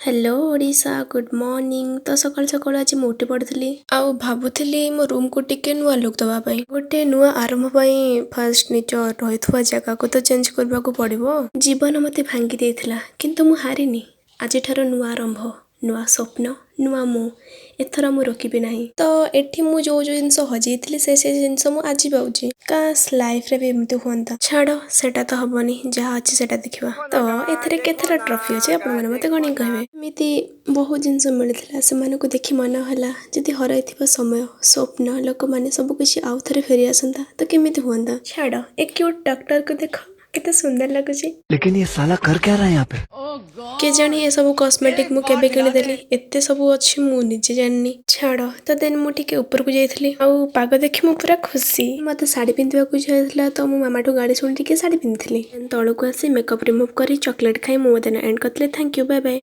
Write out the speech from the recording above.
Hello Odisha good morning तो सकाल सकाल आज मैं उठी पड़ी आउ भावुली मो रूम को टिके नुआ लुक दवाई गोटे नुआ आरंभ फास्ट निज रही जगह को तो चेंज करने को पड़ो जीवन मत भांगी देथिला किंतु मु हारिनी आज ठार नुआ आरंभ नुआ स्वप्न नुआ मु एथर मु रोकबी नहीं तो एठी मु जो जो जिनस हजेइथिली से जिनस मु आज पाउची काश लाइफ रे भी एमती हुंता छाड़ सेटा तो हबनी जहाँ अच्छी सेटा देखिबा तो एथरे केथरा ट्रॉफी अछि आपण माने मते गणी कहबे एमिति बहुत जिनस मिलिथिला से माने को देखि मन होला जदि हराइथिबा समय स्वप्न लोक माने सब किछि आउथरे फेरी आसंता तो केमिति हुंता छाड़ एक क्यूट डॉक्टर को देखो कितना सुंदर लगुची लेकिन ये साला कर क्या रहा है यहाँ पे के जानी ये सब कॉस्मेटिक मु केबे किनिदेली एते सब अछि मु निजे जाननी छाड़ तो देन मु टिके ऊपर को जाइथिली आ पाग देखि मु पूरा खुशी मते साड़ी पिंधिबा को जाइथिला तो मु मामा ठो गाड़ी सुन टिके साड़ी पिंधिली तळको आसी मेकअप रिमूव करी चॉकलेट खाई मु देन एंड करतले थैंक यू बाय बाय।